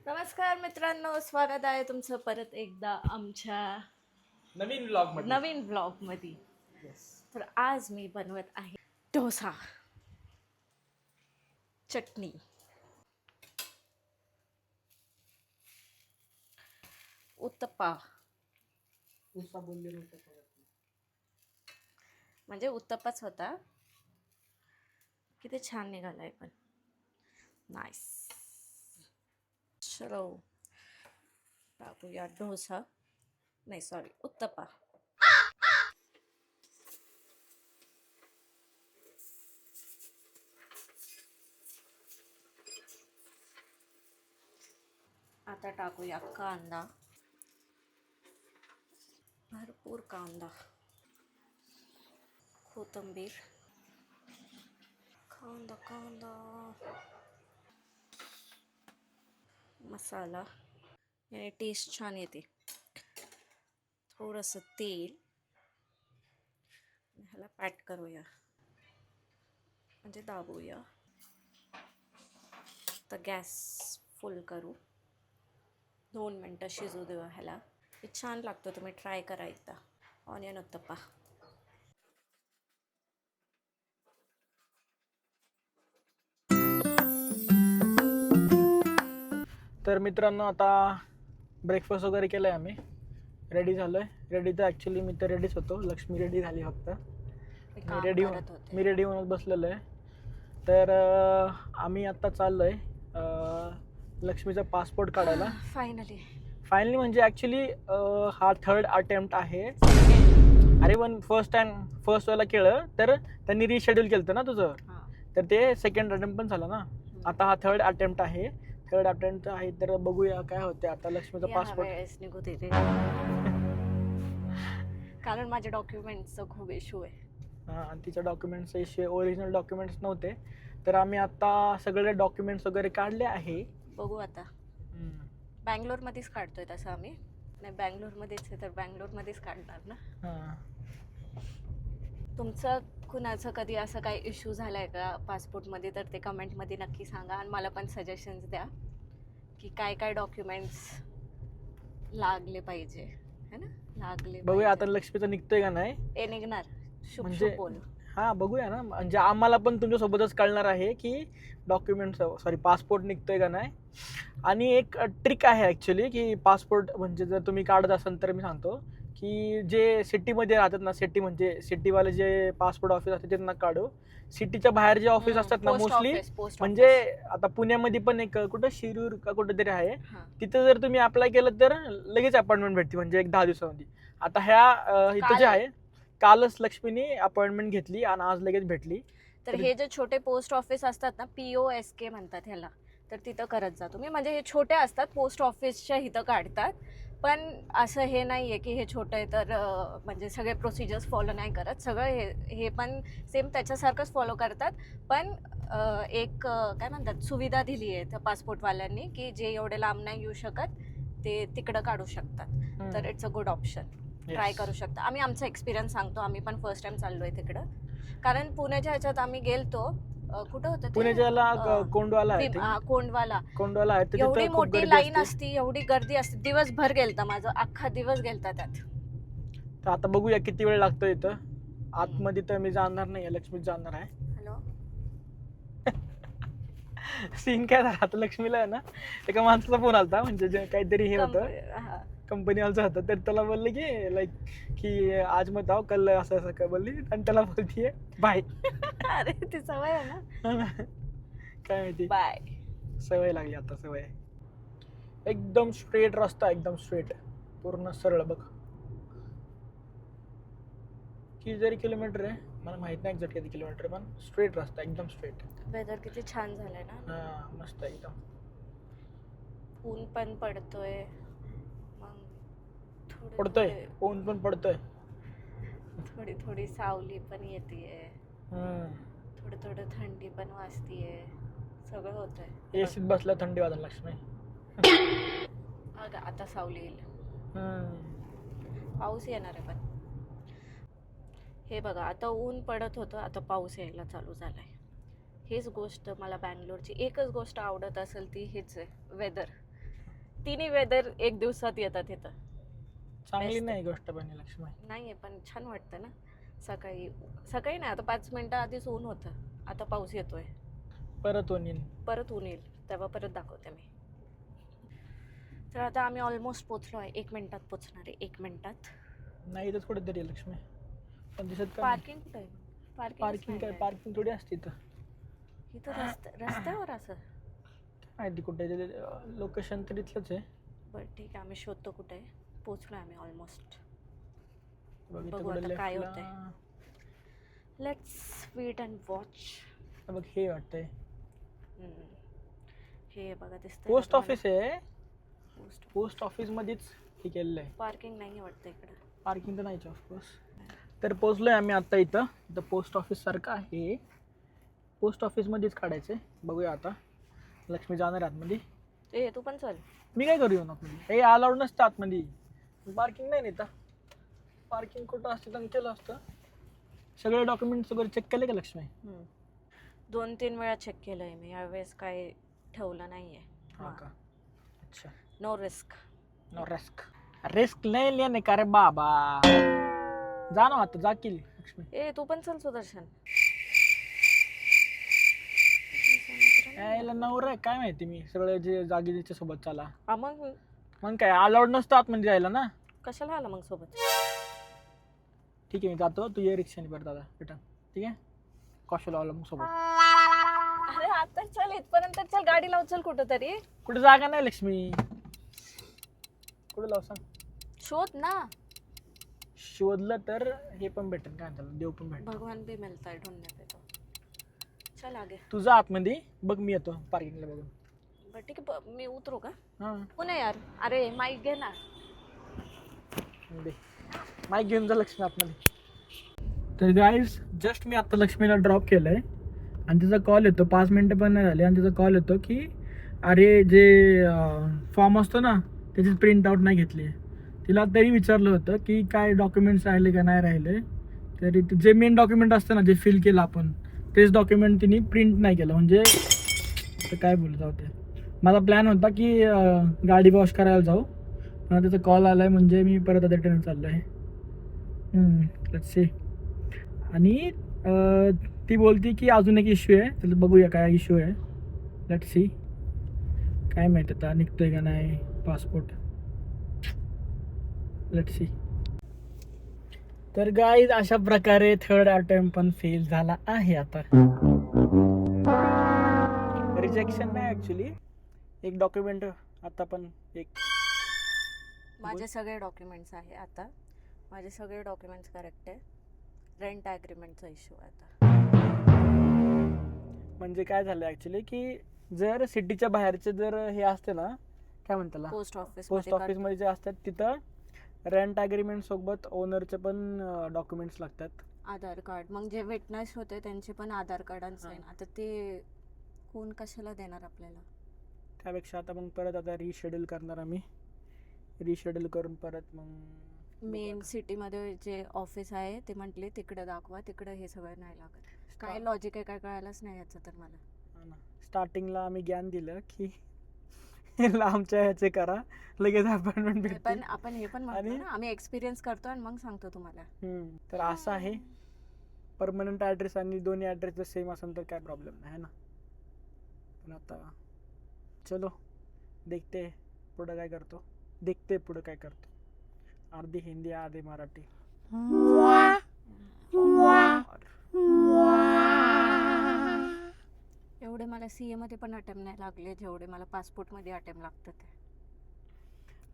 नमस्कार मित्रांनो, स्वागत आहे तुमचं परत एकदा आमच्या नवीन ब्लॉग मध्ये. तर आज मी बनवत आहे डोसा, चटणी, उत्तप्पा. म्हणजे उत्तप्पाच होता. किती छान निघालाय पण. नाईस. चलो टाकूया डोसा, नाही सॉरी उत्तप्पा. आता टाकूया कांदा, भरपूर कांदा, कोथिंबीर, कांदा कांदा, मसाला, याने टेस्ट छान येते. थोडंसं तेल, ह्याला पॅट करूया म्हणजे दाबूया. तर गॅस फुल करू, 2 मिनटं शिजू देऊ ह्याला. हे छान लागतो, तुम्ही ट्राय करा एकदा. ऑनियन उत्तप्पा. तर मित्रांनो, आता ब्रेकफास्ट वगैरे केलं आहे, आम्ही रेडी झालो आहे. रेडी तर ॲक्च्युली मी तर रेडीच होतो, लक्ष्मी रेडी झाली फक्त. मी रेडी होऊन बसलेलो आहे. तर आम्ही आत्ता चाललो आहे लक्ष्मीचा पासपोर्ट काढायला. फायनली म्हणजे ॲक्च्युली हा 3rd अटेम्प्ट आहे. अरे पण फर्स्ट वेळेला केलं तर त्यांनी रिशेड्यूल केलं होतं ना तुझं, तर ते 2nd अटेम्प्ट पण झालं ना. आता हा 3rd अटेम्प्ट आहे. तर बघूया काय होते आता. लक्ष्मीचा पासपोर्ट निघू दे कारण माझ्या डॉक्युमेंटचा खूप इश्यू आहे. हां, तिच्या डॉक्युमेंट्सचा इश्यू, ओरिजिनल डॉक्युमेंट्स नव्हते. तर आम्ही आता सगळे डॉक्युमेंट्स वगैरे काढले आहे. बघू आता. बँगलोरमध्येच काढतोय तसं आम्ही. नाही, बँगलोरमध्येच आहे तर बँगलोरमध्येच काढणार ना. हां, तुमचं कुणाचं कधी असं काही इश्यू झालाय का पासपोर्टमध्ये, तर ते कमेंटमध्ये नक्की सांगा. आणि मला पण सजेशन्स द्या की काय काय डॉक्युमेंट्स लागले पाहिजे, है ना. लागले बघूया आता लक्ष्मीचं निघतोय का नाही. ते निघणार. शुभ म्हणजे शुभ बोल. हां, बघूया ना. म्हणजे आम्हाला पण तुमच्यासोबतच कळणार आहे की पासपोर्ट निघतोय का नाही. आणि एक ट्रिक आहे ॲक्च्युली की पासपोर्ट म्हणजे जर तुम्ही काढत असाल तर मी सांगतो की जे सिटीमध्ये राहतात ना, सिटीवाले जे पासपोर्ट ऑफिस असते ते नका काढू. सिटीच्या बाहेर जे ऑफिस असतात ना मोस्टली, म्हणजे आता पुण्यामध्ये पण एक कुठं शिरूर का कुठं तरी आहे, तिथं जर तुम्ही अप्लाय केलं तर लगेच अपॉइंटमेंट भेटते, म्हणजे एक 10 दिवसामध्ये. आता ह्या इथं जे आहे, कालच लक्ष्मीने अपॉइंटमेंट घेतली आणि आज लगेच भेटली. तर हे जे छोटे पोस्ट ऑफिस असतात ना, POSK म्हणतात ह्याला, तर तिथं करत जा तुम्ही. म्हणजे हे छोटे असतात, पोस्ट ऑफिसच्या इथं काढतात. पण असं हे नाही आहे की हे छोटं आहे तर म्हणजे सगळे प्रोसिजर्स फॉलो नाही करत. सगळं हे पण सेम त्याच्यासारखंच फॉलो करतात. पण एक काय म्हणतात, सुविधा दिली आहे त्या पासपोर्टवाल्यांनी की जे एवढे लांब नाही येऊ शकत ते तिकडं काढू शकतात. तर it's a good option. Try करू शकता. आम्ही आमचा एक्सपिरियन्स सांगतो. आम्ही पण फर्स्ट टाइम चाललोय तिकडं. कारण पुण्याच्या ह्याच्यात आम्ही गेलतो. कुठं होतं ते, पुण्याच्याला कोंडवाला आहे, कोंडवाला आहे. एवढी मोठी लाईन असती, एवढी गर्दी असते. दिवसभर गेलता, माझा अख्खा दिवस गेलता त्यात. तर आता बघूया किती वेळ लागतो इथं आतमध्ये. तर मी जाणार नाही, लक्ष्मीच जाणार आहे. हॅलो. सीन काय झाला आता, लक्ष्मीला आहे ना एका माणसाचा फोन आलता, म्हणजे जे काहीतरी हे होतं, कंपनीवालचं होतं. तर त्याला बोलले की लाईक की आज मत आओ कल, असं असं काय बोलली. आणि त्याला बोलतीये बाय. अरे ती सवय आहे ना. काय माहिती, बाय. सवय लागली आता, सवय. एकदम स्ट्रेट रस्ता, एकदम स्ट्रेट, पूर्ण सरळ. बघ किती जरी किलोमीटर आहे मला माहित नाही एक्झॅक्ट किती किलोमीटर, पण स्ट्रेट रस्ता, एकदम स्ट्रेट. वेदर किती छान झालंय ना. हां, मस्त एकदम. ऊन पण पडतोय, मग पडतोय, ऊन पण पडतोय, थोडी थोडी सावली पण येतेय, थोडं थोडं थंडी पण वाजतीये. सगळं होतंय. एसीत बसला थंडी वाजायला लक्ष्मी. आता सावली येईल, पाऊस येणार आहे. पण हे बघा, आता ऊन पडत होतं, आता पाऊस यायला चालू झालाय. हेच गोष्ट मला बँगलोरची एकच गोष्ट आवडत असेल ती हेच आहे, वेदर. तिन्ही वेदर एक दिवसात येतात इथं. चांगली Best. नाही गोष्ट पण ही लक्ष्मी. नाहीये पण छान वाटतं ना. सकाळी सकाळी नाही, आता 5 मिनिटं आधीच ऊन होतं, आता पाऊस येतोय, परत ऊन येईन. परत ऊन येईल तेव्हा परत दाखवते मी. तर आता आम्ही ऑलमोस्ट पोचलो आहे. 1 मिनिटात पोचणार आहे, 1 मिनिटात. नाही इथंच कुठेतरी आहे लक्ष्मी, पण दिसत का? पार्किंग कुठे आहे? पार्किंग काय पार्किंग थोडी असते इथं. इथं रस्त्यावर असं. माहिती कुठे लोकेशन तर इथलंच आहे. बरं ठीक आहे, आम्ही शोधतो कुठे आहे. पोचलो आम्ही ऑलमोस्ट. बघ इथं बघू कुठे आता काय लेफ्टला. Let's wait and watch. बघ हे वाटतंय हे बघा दिसतंय. पोस्ट ऑफिस आहे. पोस्ट ऑफिस मध्येच हे केलेलं आहे. पार्किंग नाही वाटतं इकडे. पार्किंग तर नाहीच ऑफकोर्स. तर पोचलोय आम्ही आता इथं. इथं पोस्ट ऑफिस सारखं आहे. पोस्ट ऑफिस मध्येच काढायचंय. बघूया आता. लक्ष्मी जाणार आहे आतमध्ये. ए तू पण चल. मी काय करू येऊन आतमध्ये? हे अलाउड नसतं आतमध्ये. पार्किंग नाही नेता. पार्किंग कुठं असतं तर केलं असतं. सगळे डॉक्युमेंट्स वगैरे चेक केले का लक्ष्मी? 2-3 वेळा चेक केलंय मी, यावेळेस काय ठेवलं नाहीये. हां का? अच्छा. No risk. No risk. Risk नाही लेने का रे बाबा. जा ना आता, जा केली लक्ष्मी. ए तू पण चल सुदर्शन. यायला नवरा आहे काय माहिती मी. सगळे जे जागी त्याच्या सोबत चाला. मग काय अलाउड नसतं आतमध्ये जायला ना. कशाला आला मग सोबत? ठीक आहे मी जातो. तू ये रिक्षाने परत दादा रिटर्न. ठीक आहे कशाला आलो मग सोबत. अरे आता चल, इथपर्यंत चल, गाडी लाव चल कुठं तरी. कुठे जागा नाही लक्ष्मी. कुठे लाव सांग. शोध ना. शोधलं तर हे पण भेटेल काय त्याला, देव पण भेटेल. भगवान भी मिलता है ढूंढने पे तो. चल आगे. तुझा आतमध्ये बघ, मी येतो पार्किंगला बघून. बरं ठीक आहे, मी उतरू का? हां पुणे यार. अरे माईक घे ना. दे माईक घेऊन जा लक्ष्मी आतमध्ये. तर गाईज जस्ट मी आता लक्ष्मीला ड्रॉप केलं आहे आणि तिचा कॉल येतो. 5 मिनटं पण नाही झाली आणि तिचा कॉल येतो की अरे जे फॉर्म असतो ना त्याची प्रिंट आउट नाही घेतली. तिला तरी विचारलं होतं की काय डॉक्युमेंट्स राहिले का नाही राहिले. तरी जे मेन डॉक्युमेंट असतं ना जे फिल केलं आपण तेच डॉक्युमेंट तिने प्रिंट नाही केलं. म्हणजे आता काय बोलत होते. माझा प्लॅन होता की गाडी वॉश करायला जाऊ, पण त्याचा कॉल आला आहे म्हणजे मी परत आता ट्रेन चाललो आहे. Let's see. आणि ती बोलती की अजून एक इश्यू आहे, तर बघूया काय इश्यू आहे. Let's see. काय माहिती आता निघतोय का नाही पासपोर्ट. Let's see. तर गाईज अशा प्रकारे थर्ड अटेम्प्ट पण फेल झाला आहे. आता रिजेक्शन नाही ॲक्च्युली, एक डॉक्युमेंट आता पण एक. माझे सगळे डॉक्युमेंट्स आहे आता. माझे सगळे डॉक्युमेंट्स करेक्ट आहे. रेंट ॲग्रीमेंटचा इश्यू आहे आता. म्हणजे काय झालं ॲक्च्युली की जर सिटीच्या बाहेरचे जर हे असते ना काय म्हणतात पोस्ट ऑफिस मध्ये जे असतात तिथं रेंट ॲग्रीमेंट सोबत ओनरचे पण डॉक्युमेंट्स लागतात. आधार कार्ड. मग जे विटनेस होते त्यांचे पण आधार कार्ड आणि साईन. आता ते कोण कशाला देणार आपल्याला. त्यापेक्षा आता मग परत आता रिशेड्यूल करणार आम्ही. रिशेड्यूल करून परत मग मेन सिटीमध्ये जे ऑफिस आहे ते म्हटले तिकडे दाखवा, तिकडे हे सगळं नाही लागत. काय लॉजिक आहे काय कळायलाच नाही याचं तर मला. स्टार्टिंगला आम्ही ज्ञान दिलं की लांबच्या ह्याचे करा लगेच अपॉइंटमेंट भेटते. पण आपण हे पण म्हणतो ना आम्ही एक्सपिरियन्स करतो आणि मग सांगतो तुम्हाला. तर असं आहे. परमनंट ॲड्रेस आणि दोन्ही ॲड्रेस जर सेम असेल तर काय प्रॉब्लेम नाही ना. पण आता चलो देखते पुढं काय करतो. देखते पुढं काय करतो. अर्धी हिंदी अर्धी मराठी. एवढे मला सीए मध्ये पण अटेम्प्ट नाही लागले जेवढे मला पासपोर्ट मध्ये अटेम्प्ट लागतात.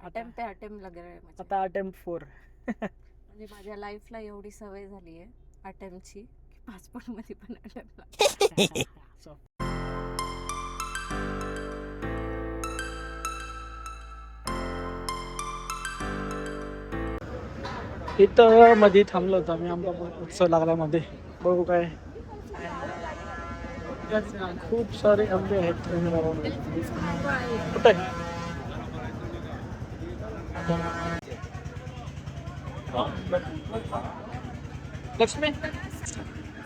अटेम्प्ट लागले आता अटेम्प्ट 4. म्हणजे माझ्या लाईफला एवढी सवय झाली आहे अटेम्प्टची की पासपोर्ट मध्ये पण अटेम्प्ट लागतात. इथं मध्ये थांबलो होतो आम्ही. आंबा उत्सव लागला मध्ये. बघू काय खूप सारे आंबे आहेत. कुठे लक्ष्मी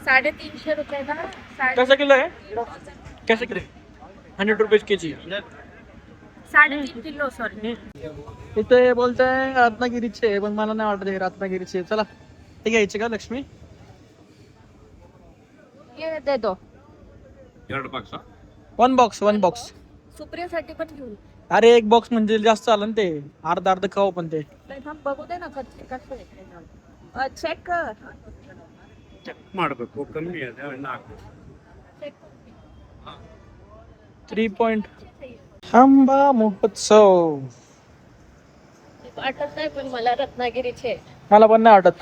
350 रुपये का. कैसा किलो है? कैसे किलो? 100 रुपीज के जी. 3.5 किलो सॉरी. इथे बोलताय रत्नागिरीचे आहे, पण मला नाही वाटत हे रत्नागिरीचे आहे. चला ते घ्यायचे का लक्ष्मी? ये दे दो. 1 बॉक्स. सुप्रियासाठी पण घेऊन. अरे 1 बॉक्स म्हणजे जास्त आलं ना, ते अर्ध खाऊ पण ते. बघू दे ना कसं चेक कर. ಮಾಡಬೇಕು ಕಮ್ಮಿ ಇದೆ 3 पॉइंट आंबा महोत्सव. वाटत नाही पण मला रत्नागिरीचे. मला पण नाही वाटत.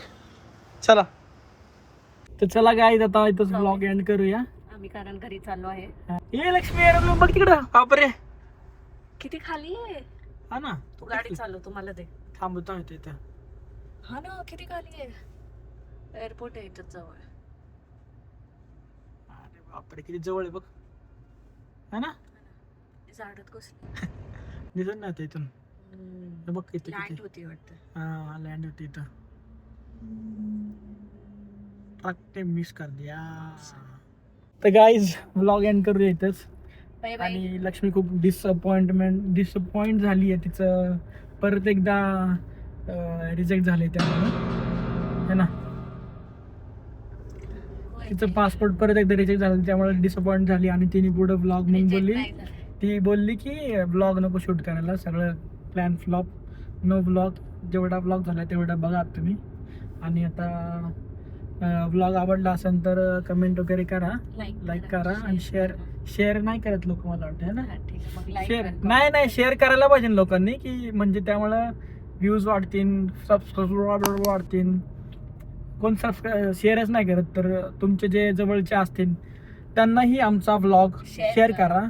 चला तर चला गाईज, आता इथंच ब्लॉग एंड करूया. आम्ही कारण घरी चाललो आहे. ये लक्ष्मी यार, बघ तिकडं. बापरे किती खाली आहे. हा ना, तू गाडी चालव, तुम्हाला दे. थांबतो इथं. हा ना, किती खाली आहे. एअरपोर्ट आहे इथं जवळ. अरे बापरे किती जवळ आहे बघ. हा ना, झाडात कसं दिसत नाही आता इथून. हे बघ किती लँड किती. होती वाटतं. हाँ लैंड होती इथं. ट्रक ने मिस कर दिया. तर गाईज व्लॉग एंड करूया इथंच. Bye bye. आणि लक्ष्मी खूप डिसअपॉइंट झाली आहे. तिचं परत एकदा रिजेक्ट झाले त्यामुळे, है ना. तिचं पासपोर्ट परत एकदा रिजेक्ट झालं त्यामुळे डिसअपॉइंट झाली. आणि तिने पुढं ब्लॉग मग बोलली की ब्लॉग नको शूट करायला, सगळं प्लॅन फ्लॉप, नो ब्लॉग. जेवढा ब्लॉग झाला तेवढा बघा तुम्ही. आणि आता ब्लॉग आवडला असेल तर कमेंट वगैरे करा, लाईक करा. आणि शेअर नाही करत लोक, मला वाटतं है ना. नाही शेअर करायला पाहिजे लोकांनी, की म्हणजे त्यामुळं व्ह्यूज वाढतील, सबस्क्राईबर वाढतील. कोण शेअरच नाही करत, तर तुमचे जे जवळचे असतील त्यांनाही आमचा व्लॉग शेअर करा.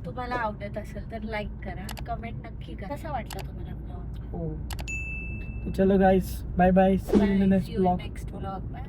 तुम्हाला आवडत असेल तर लाईक करा, कमेंट नक्की करा. कसा वाटला तुम्हाला ब्लॉग? हो, चलो guys, bye bye, see you in the next vlog. Next vlog. Bye.